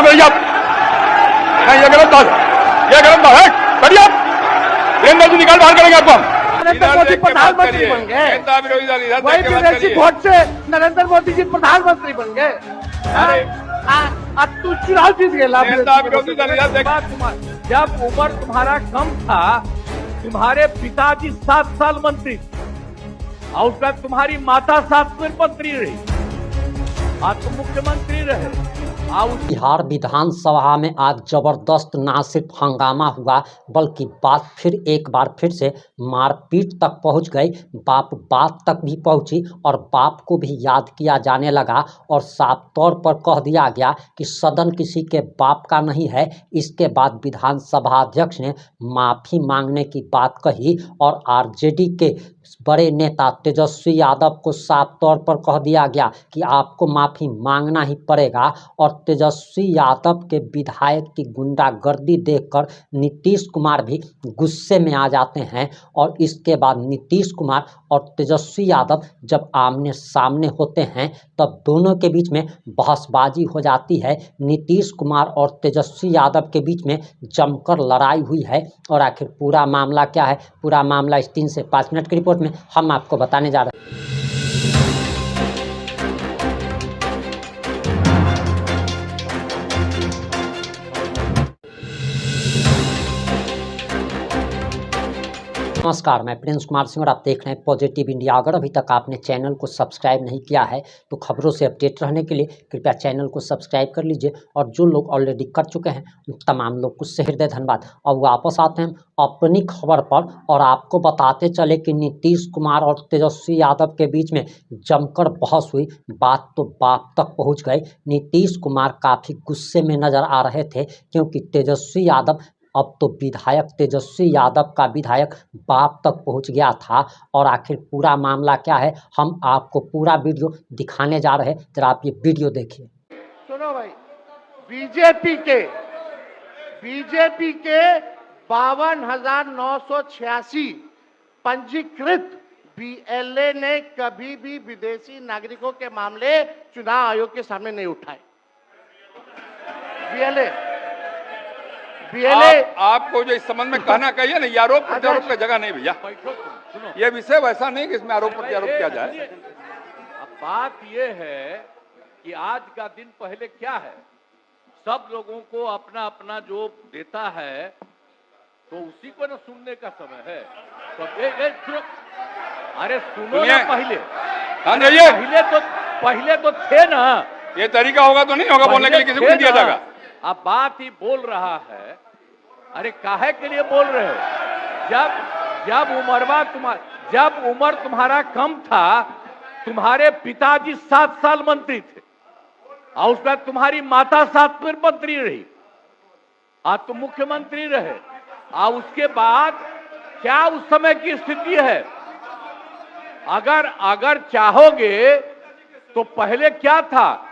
भैया नहीं, ये गलत बात है, ये गलत बात है। बढ़िया वीरेंद्र जी निकाल बाहर करेंगे आपको हम। नरेंद्र मोदी प्रधानमंत्री बन गए, वही विदेशी वोट से नरेंद्र मोदी जी प्रधानमंत्री बन गए। तू चुनाव जीत गए। जब उम्र तुम्हारा कम था, तुम्हारे पिताजी 7 साल मंत्री और उसके बाद तुम्हारी माता 7 मंत्री रही, आज तुम मुख्यमंत्री रहे। बिहार विधानसभा में आज जबरदस्त ना सिर्फ हंगामा हुआ बल्कि बात फिर एक बार फिर से मारपीट तक पहुंच गई। बात तक भी पहुंची और बाप को भी याद किया जाने लगा और साफ तौर पर कह दिया गया कि सदन किसी के बाप का नहीं है। इसके बाद विधानसभा अध्यक्ष ने माफ़ी मांगने की बात कही और आरजेडी के बड़े नेता तेजस्वी यादव को साफ तौर पर कह दिया गया कि आपको माफ़ी मांगना ही पड़ेगा। और तेजस्वी यादव के विधायक की गुंडागर्दी देखकर नीतीश कुमार भी गुस्से में आ जाते हैं और इसके बाद नीतीश कुमार और तेजस्वी यादव जब आमने सामने होते हैं तब दोनों के बीच में बहसबाजी हो जाती है। नीतीश कुमार और तेजस्वी यादव के बीच में जमकर लड़ाई हुई है और आखिर पूरा मामला क्या है, पूरा मामला इस 3 से 5 मिनट की रिपोर्ट में हम आपको बताने जा रहे हैं। नमस्कार, मैं प्रिंस कुमार सिंह और आप देख रहे हैं पॉजिटिव इंडिया। अगर अभी तक आपने चैनल को सब्सक्राइब नहीं किया है तो खबरों से अपडेट रहने के लिए कृपया चैनल को सब्सक्राइब कर लीजिए और जो लोग ऑलरेडी कर चुके हैं उन तमाम लोग को हृदय धन्यवाद। अब वापस आते हैं अपनी खबर पर और आपको बताते चले कि नीतीश कुमार और तेजस्वी यादव के बीच में जमकर बहस हुई। बात तो बाप तक पहुँच गई। नीतीश कुमार काफ़ी गुस्से में नजर आ रहे थे क्योंकि तेजस्वी यादव अब तो विधायक तेजस्वी यादव का विधायक बाप तक पहुंच गया था। और आखिर पूरा मामला क्या है हम आपको पूरा वीडियो दिखाने जा रहे हैं, जरा आप ये वीडियो देखिए। सुनो भाई, बीजेपी के 52,986 पंजीकृत बीएलए ने कभी भी विदेशी नागरिकों के मामले चुनाव आयोग के सामने नहीं उठाए। आपको जो इस संबंध में कहना कहिए ना, ये आरोप प्रत्यारोप की जगह नहीं भैया। ये विषय वैसा नहीं कि इसमें आरोप प्रत्यारोप किया जाए। अब बात ये है कि आज का दिन पहले क्या है, सब लोगों को अपना अपना जो देता है तो उसी को ना सुनने का समय है। तो अरे सुनो ना पहले। पहले तो थे ना। ये तरीका होगा तो नहीं होगा बोलने के लिए, किसी को नहीं दिया जाएगा। अब बात ही बोल रहा है। अरे काहे के लिए बोल रहे हो? जब उम्र तुम्हारा कम था, तुम्हारे पिताजी 7 साल मंत्री थे और उसके बाद तुम्हारी माता 7 मंत्री रही, आज तुम मुख्यमंत्री रहे। और उसके बाद क्या उस समय की स्थिति है? अगर चाहोगे तो पहले क्या था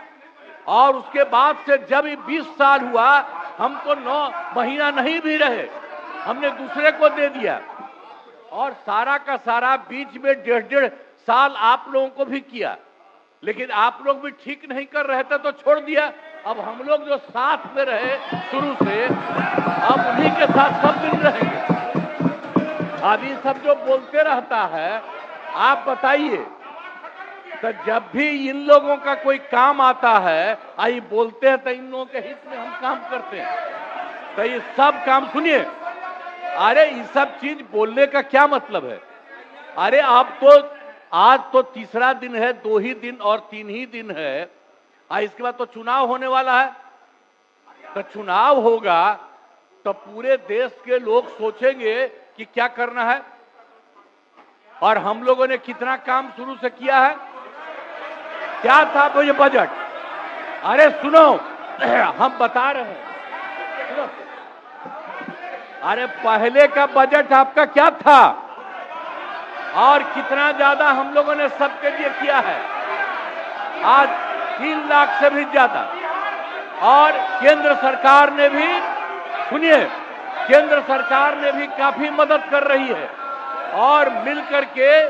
और उसके बाद से जब 20 साल हुआ, हम तो 9 महीना नहीं भी रहे, हमने दूसरे को दे दिया। और सारा का सारा बीच में 1.5 साल आप लोगों को भी किया, लेकिन आप लोग भी ठीक नहीं कर रहे थे तो छोड़ दिया। अब हम लोग जो साथ में रहे शुरू से, अब उन्हीं के साथ सब दिन रहेंगे। अब ये सब जो बोलते रहता है, आप बताइए, तो जब भी इन लोगों का कोई काम आता है, आई बोलते हैं तो इन लोगों के हित में हम काम करते हैं। तो ये सब काम सुनिए। अरे ये सब चीज बोलने का क्या मतलब है? अरे आप तो आज तो तीसरा दिन है, 2 ही दिन और 3 ही दिन है, इसके बाद तो चुनाव होने वाला है। तो चुनाव होगा तो पूरे देश के लोग सोचेंगे कि क्या करना है और हम लोगों ने कितना काम शुरू से किया है। क्या था वो ये बजट? अरे सुनो, हम बता रहे हैं, सुनो। अरे पहले का बजट आपका क्या था और कितना ज्यादा हम लोगों ने सबके लिए किया है? आज 3 लाख से भी ज्यादा। और केंद्र सरकार ने भी, सुनिए, केंद्र सरकार ने भी काफी मदद कर रही है। और मिलकर के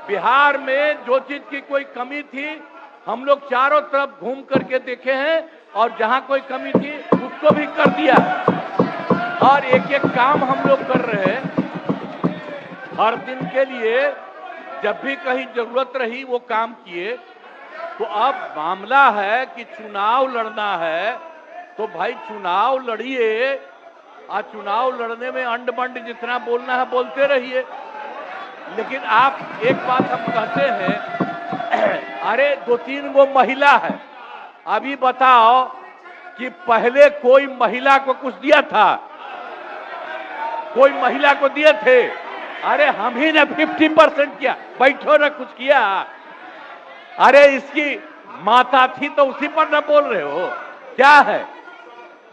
बिहार में जो चीज की कोई कमी थी, हम लोग चारों तरफ घूम करके देखे हैं और जहां कोई कमी थी उसको भी कर दिया। और एक एक काम हम लोग कर रहे हैं हर दिन के लिए। जब भी कहीं जरूरत रही वो काम किए। तो अब मामला है कि चुनाव लड़ना है तो भाई चुनाव लड़िए, और चुनाव लड़ने में अंड बंड जितना बोलना है बोलते रहिए। लेकिन आप एक बात हम कहते हैं, अरे 2-3 गो महिला है, अभी बताओ कि पहले कोई महिला को कुछ दिया था? कोई महिला को दिए थे? अरे हम ही ने 50% किया, बैठो ना कुछ किया। अरे इसकी माता थी तो उसी पर ना बोल रहे हो? क्या है?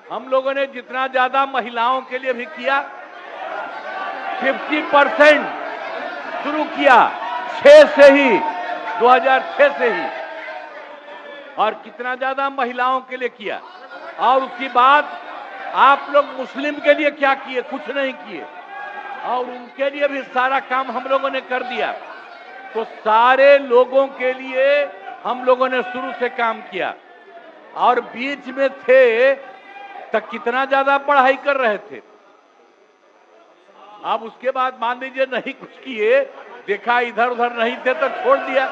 हम लोगों ने जितना ज्यादा महिलाओं के लिए भी किया, 50% शुरू किया 6 से ही, 2006 से ही। और कितना ज्यादा महिलाओं के लिए किया। और उसके बाद आप लोग मुस्लिम के लिए क्या किए? कुछ नहीं किए। और उनके लिए भी सारा काम हम लोगों ने कर दिया। तो सारे लोगों के लिए हम लोगों ने शुरू से काम किया। और बीच में थे तो कितना ज्यादा पढ़ाई कर रहे थे। अब उसके बाद मान लीजिए नहीं कुछ किए, देखा इधर उधर नहीं थे तो छोड़ दिया।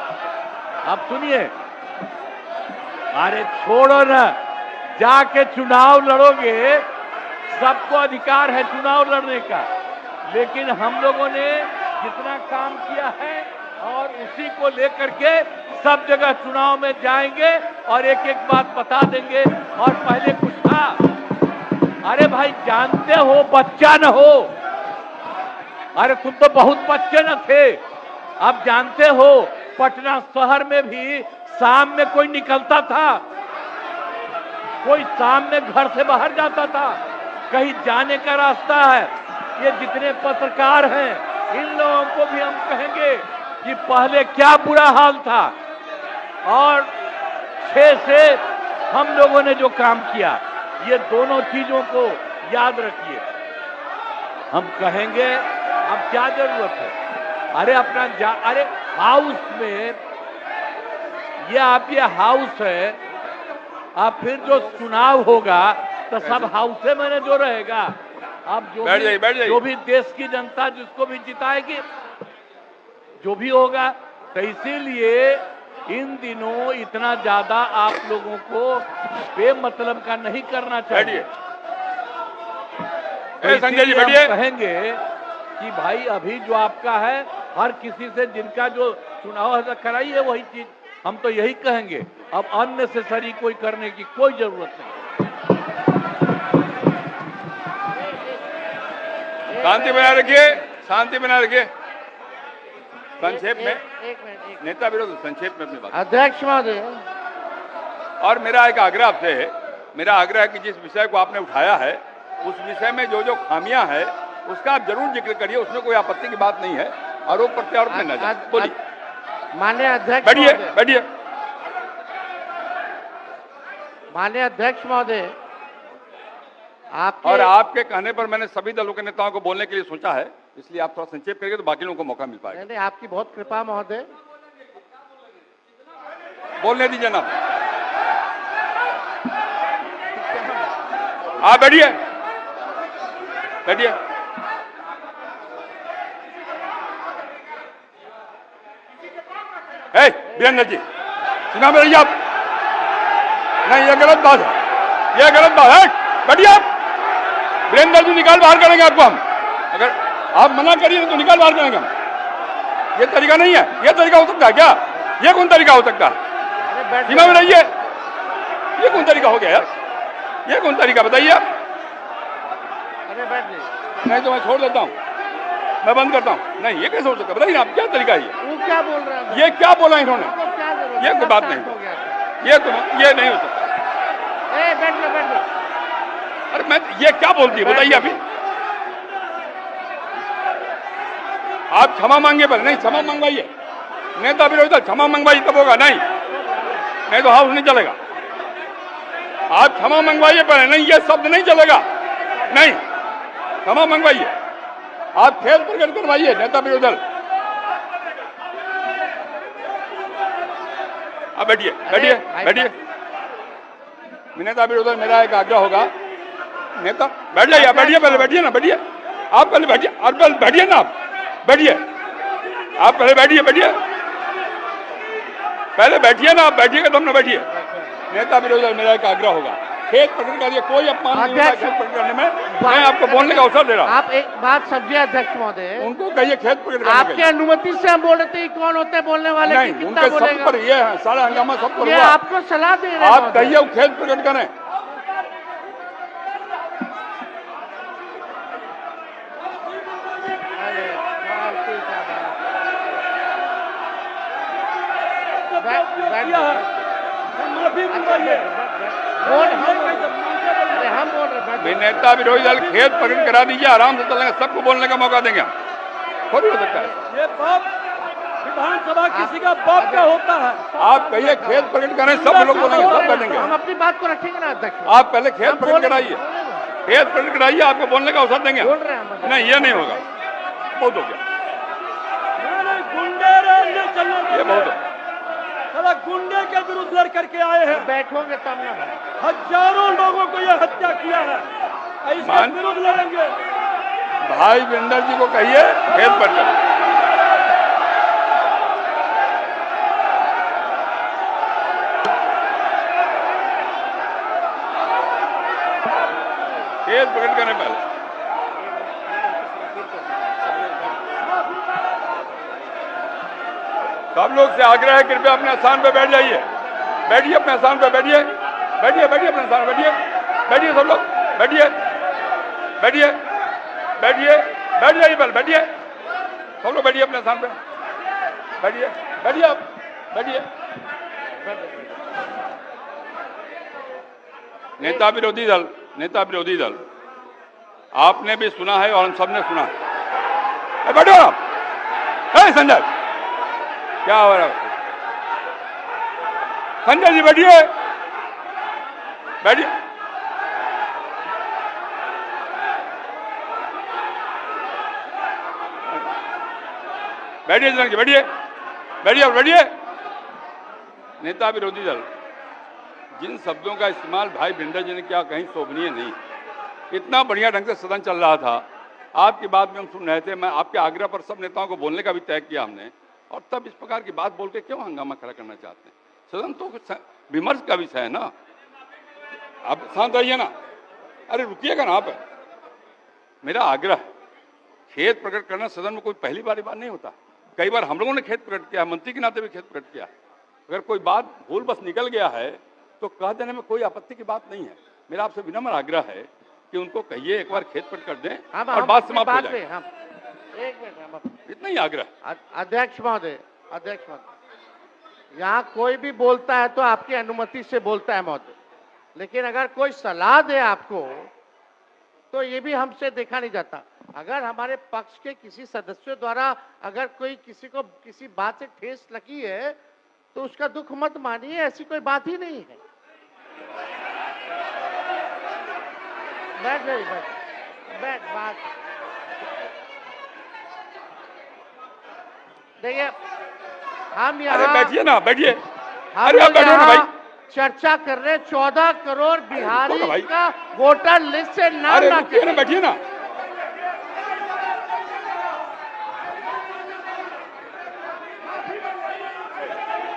अब सुनिए, अरे छोड़ो ना, जाके चुनाव लड़ोगे, सबको अधिकार है चुनाव लड़ने का। लेकिन हम लोगों ने जितना काम किया है और उसी को लेकर के सब जगह चुनाव में जाएंगे और एक एक बात बता देंगे। और पहले कुछ था, अरे भाई जानते हो बच्चा न हो, अरे तुम तो बहुत बच्चे न थे। अब जानते हो पटना शहर में भी शाम में कोई निकलता था? कोई शाम में घर से बाहर जाता था? कहीं जाने का रास्ता है? ये जितने पत्रकार हैं इन लोगों को भी हम कहेंगे कि पहले क्या बुरा हाल था। और 6 से हम लोगों ने जो काम किया, ये दोनों चीजों को याद रखिए। हम कहेंगे अब क्या जरूरत है? अरे अपना अरे हाउस में ये हाउस है। अब फिर जो चुनाव होगा तो सब हाउसे में जो रहेगा। अब जो भी देश की जनता जिसको भी जिताएगी, जो भी होगा। तो इसीलिए इन दिनों इतना ज्यादा आप लोगों को बेमतलब का नहीं करना चाहिए। संजय जी हम बैठिए। कहेंगे कि भाई अभी जो आपका है, हर किसी से जिनका जो चुनाव है कराइए वही चीज। हम तो यही कहेंगे, अब अननेसेसरी कोई करने की कोई जरूरत नहीं। शांति बनाए रखिए, शांति बनाए रखिए। संक्षेप में एक नेता विरोध, संक्षेप में अपनी बात। अध्यक्ष महोदय, और मेरा एक आग्रह आपसे है, मेरा आग्रह है कि जिस विषय को आपने उठाया है उस विषय में जो जो खामियां है उसका आप जरूर जिक्र करिए, उसमें कोई आपत्ति की बात नहीं है। आरोप प्रत्यारोप में न जाए। बोलिए। माननीय अध्यक्ष बैठिए महोदय, बैठिए। माननीय अध्यक्ष महोदय, और आपके कहने पर मैंने सभी दलों के नेताओं को बोलने के लिए सोचा है, इसलिए आप थोड़ा संक्षेप करिए तो बाकी लोगों को मौका मिल पाएगा। नहीं, आपकी बहुत कृपा महोदय। बोलने दीजिए ना। आप बैठिए बैठिए। वीरेंद्र जी चुनाव में रहिए आप। नहीं, ये गलत बात है, ये गलत बात है। बैठिए आप। वीरेंद्र जी निकाल बाहर करेंगे आपको हम। अगर आप मना करिए तो निकाल बाहर करेंगे हम। ये तरीका नहीं है। ये तरीका हो सकता है क्या? ये कौन तरीका हो सकता है? चुनाव में रहिए। ये कौन तरीका हो गया यार? ये कौन तरीका बताइए आप? अरे बैठ जाइए। नहीं तो मैं छोड़ देता हूँ, मैं बंद करता हूँ। नहीं, ये कैसे हो सकता है? बताइए आप, क्या तरीका है ये? वो क्या बोल रहे हैं? ये क्या बोला इन्होंने? क्या जरूरत है? ये कोई बात नहीं। हो गया। ये नहीं हो सकता। बैठ जाओ। अरे मैं ये क्या बोलती है बताइए अभी? आप क्षमा मांगे पर नहीं, क्षमा मंगवाइए। नेता विरोधी क्षमा मंगवाइए तब होगा। नहीं तो हाउस नहीं चलेगा। आप क्षमा मंगवाइए पर नहीं, ये शब्द नहीं चलेगा। नहीं, क्षमा मंगवाइए। आप खेल प्रकट करवाइए नेता विरोधी दल। आप बैठिए बैठिए बैठिए। नेता विरोधी मेरा एक आग्रह होगा, नेता बैठ जाइए, बैठिए, पहले बैठिए ना, बैठिए आप, पहले बैठिए, और पहले बैठिए ना, आप बैठिए, आप पहले बैठिए, बैठिए, पहले बैठिए ना, आप बैठिएगा तो हम ना बैठिए। नेता विरोधी मेरा एक आग्रह होगा, खेत प्रकट करिए, कोई अपमान नहीं होगा खेत प्रकट करने में, मैं आपको बोलने का अवसर दे रहा हूँ। आप एक बात समझिए अध्यक्ष महोदय, उनको कहिए खेत प्रकट करने के आपके लिए। अनुमति से हम बोल रहे थे कौन होते हैं बोलने वाले, नहीं, कि कितना उनके सब बोलेगा? पर ये है, सारा हंगामा सब पर ये हुआ। आपको सलाह दे रहे हैं आप महोदय। कहिए वो खेत प्रकट करें। अरे, फालतू का बात। बैठ जाओ। अरे हम बोल रहे हैं, बैठ नेता विरोधी दल खेत प्रकट करा दीजिए, आराम से चलेंगे, सबको बोलने का मौका देंगे हम। थोड़ी हो सकता है ये बाप विधानसभा किसी का बाप का होता है। आप कहिए खेत प्रकट करें, सब लोग बोलेंगे, सब बैठेंगे। हम अपनी बात को रखेंगे ना अध्यक्ष। आप पहले खेत प्रकट कराइए, खेत प्रकट कराइए, आपको बोलने का अवसर देंगे। बोल रहे हैं हम। नहीं, ये नहीं होगा, बहुत हो गया, गुंडे राज चलना, ये बहुत हो। साला गुंडे के विरुद्ध लड़ करके आए हैं, बैठोगे तब ना। हजारों लोगों को यह हत्या किया है, इसके विरुद्ध लड़ेंगे। भाई वीरेंद्र जी को कहिए खेत प्रकट करें। खेत प्रकट करने पहले सब लोग से आग्रह है, कृपया अपने स्थान पर बैठ जाइए, बैठिए अपने स्थान पर, बैठिए, बैठिए, बैठिए अपने स्थान पर, बैठिए, बैठिए सब लोग, बैठिए, बैठिए, बैठिए, बैठ जाइए, पहले बैठिए, सब लोग बैठिए अपने स्थान पर, बैठिए, बैठिए आप, बैठिए। नेता विरोधी दल, नेता विरोधी दल, आपने भी सुना है और हम सबने सुना है। बैठो आप, संजय क्या हो रहा है? संजय जी बैठिए, बैठिए, बैठिए संजय जी, बैठिए, बैठिए, बैठिए। नेता विरोधी दल, जिन शब्दों का इस्तेमाल भाई वीरेंद्र जी ने किया कहीं शोभनीय नहीं। इतना बढ़िया ढंग से सदन चल रहा था, आपकी बात भी हम सुन रहे थे, मैं आपके आग्रह पर सब नेताओं को बोलने का भी तय किया हमने, और तब इस प्रकार की बात बोल के क्यों हंगामा खड़ा करना चाहते हैं? सदन तो कुछ विमर्श का विषय है ना, आप शांत रहिए ना, अरे रुकिएगा ना आप। मेरा आग्रह, खेत प्रकट करना सदन में कोई पहली बार नहीं होता, कई बार हम लोगों ने खेत प्रकट किया, मंत्री के नाते भी खेत प्रकट किया। अगर कोई बात भूल बस निकल गया है तो कह देने में कोई आपत्ति की बात नहीं है। मेरा आपसे विनम्र आग्रह है कि उनको कहिए एक बार खेत प्रकट कर दें और बात समाप्त हो जाए। एक मिनट, इतना ही आग्रह। अध्यक्ष महोदय, अध्यक्ष महोदय, यहाँ कोई भी बोलता है तो आपकी अनुमति से बोलता है महोदय, लेकिन अगर कोई सलाह दे आपको तो ये भी हमसे देखा नहीं जाता। अगर हमारे पक्ष के किसी सदस्यों द्वारा अगर कोई किसी को किसी बात से ठेस लगी है तो उसका दुख मत मानिए, ऐसी कोई बात ही नहीं है। बैठ जाइए, बैठ बात देखिए, हम अरे यहाँ बैठिए ना, बैठिए, हम अरे आप लोग बैठो ना भाई। यहाँ चर्चा कर रहे 14 करोड़ बिहारी रुको ना भाई। का वोटर लिस्ट से नाम अरे ना रुकिए ना, बैठिए ना।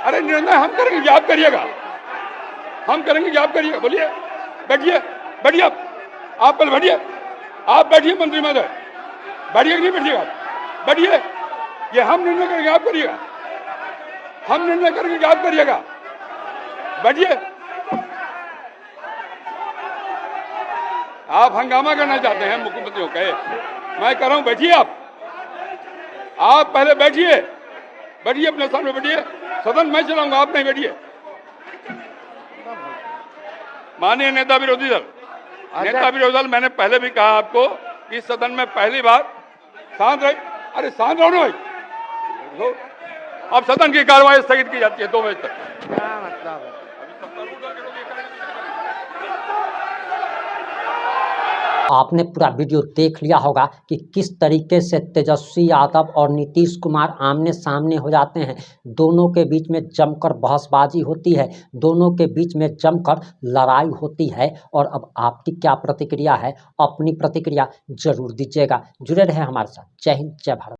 अरे निर्णय हम करेंगे कि आप करिएगा, हम करेंगे कि आप करिएगा, बोलिए, बैठिए, बैठिए आप पहले बैठिए, आप बैठिए मंत्री महोदय, बैठिए कि नहीं बैठिएगा, बैठिए, ये हम निर्णय करेंगे आप करिएगा, हम निर्णय करेंगे कि आप करिएगा, बैठिए। आप हंगामा करना चाहते हैं मुख्यमंत्री को कहे, मैं कह रहा हूं बैठिए आप पहले बैठिए, बैठिए अपने स्थान पे बैठिए, सदन मैं चलाऊंगा, आप नहीं बैठिए। माननीय नेता विरोधी दल, नेता विरोधी दल, मैंने पहले भी कहा आपको कि सदन में पहली बार शांत रहे, अरे शांत रहो ना भाई, अब सदन की कार्रवाई स्थगित की जाती है 2 बजे तक। क्या मतलब है? आपने पूरा वीडियो देख लिया होगा कि किस तरीके से तेजस्वी यादव और नीतीश कुमार आमने सामने हो जाते हैं। दोनों के बीच में जमकर बहसबाजी होती है, दोनों के बीच में जमकर लड़ाई होती है। और अब आपकी क्या प्रतिक्रिया है, अपनी प्रतिक्रिया जरूर दीजिएगा। जुड़े रहे हमारे साथ। जय हिंद, जय भारत।